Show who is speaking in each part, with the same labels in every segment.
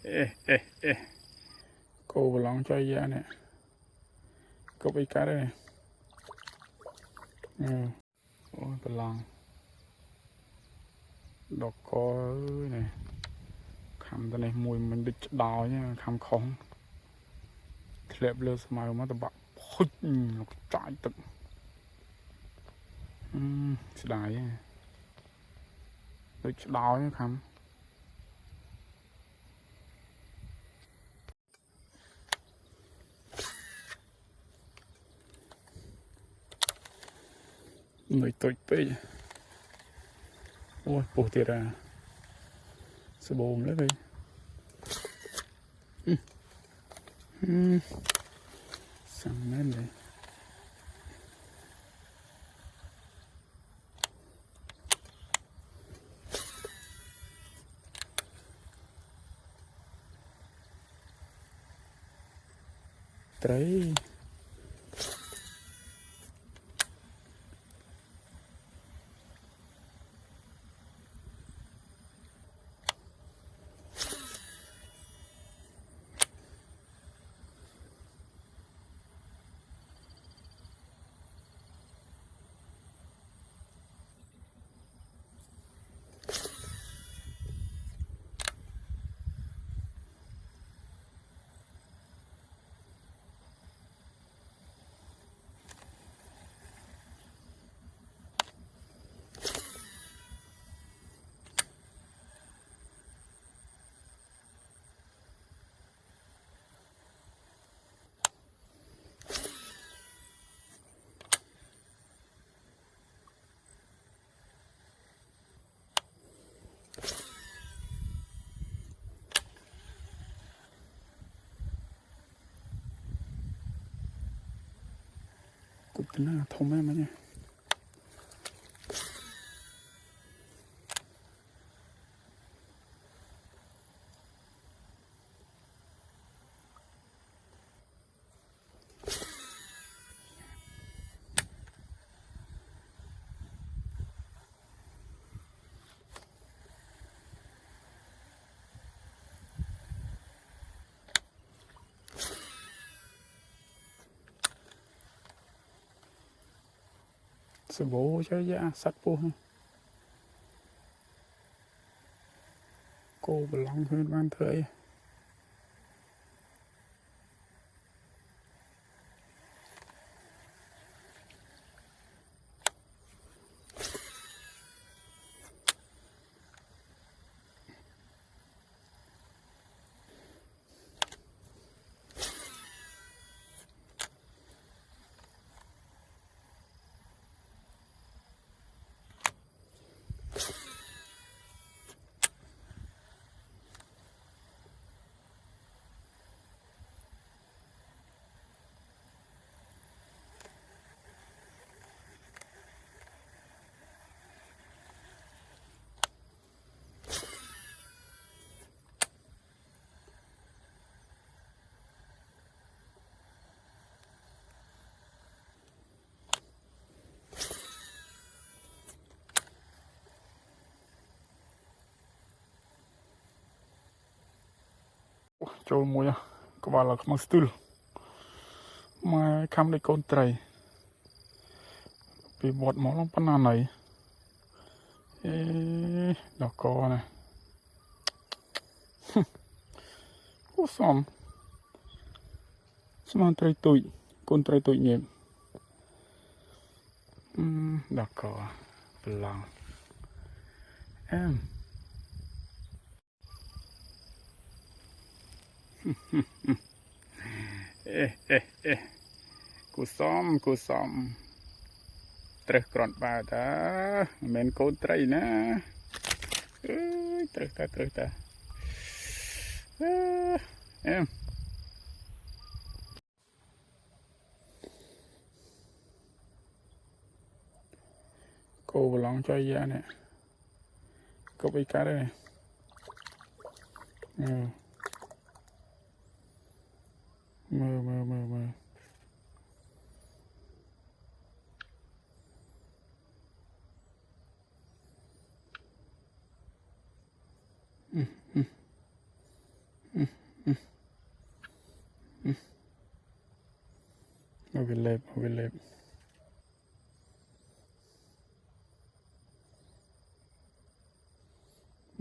Speaker 1: ê cô vừa lòng cho ra nè cô bị cá đây nè ôi vừa lòng đọc có này khăm cái này mùi mình đứt đào nhá khăm không lẹp lơ mà mà tao bảo hút nó trái tận sẽ đài đứt đào nhá khăm người tội bê ôi bổ tiệt à sẽ bồm lấy đi sang lên đây đấy cục tính là thông em nha sẽ bố cho giá sắt bố cô vừa lòng hơn ban thờiចូលមួយក្បាលខ្មៅស្ទូលមកខំដូចកូនត្រីពីវត្តមកឡងប៉ុណ្ណាណៃដល់កណាអូសំស្មានត្រីទុយកូនត្រីទុយញៀមដល់កប្រឡងគូសំត្រេះក្រន់បាតាមិនមែនកូនត្រីណាត្រេះតាcô vừa lòng cho ra nè cô bị cá đây nè mơ เอาไปเล็บ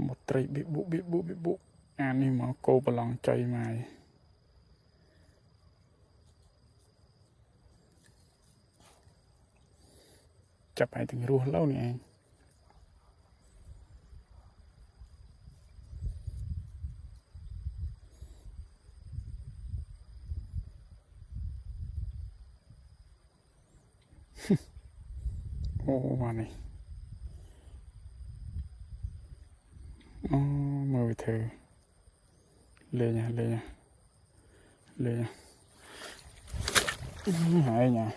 Speaker 1: หมดไตรบิบุอันนี้มาโกบลองใจมาจับไปถึงรูเล่านี่เองโอ้มานี่อ๋อมือเธอเลยnhaหายnha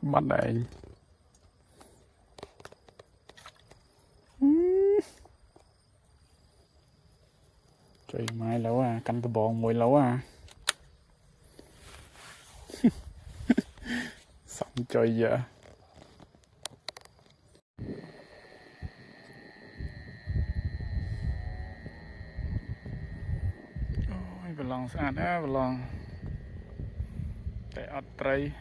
Speaker 1: bắt đại trời mai lâu à canh tôi bòn mùi lâu à xong chơi giờ ôi bà lòng xa á bà lòng tại ọt tray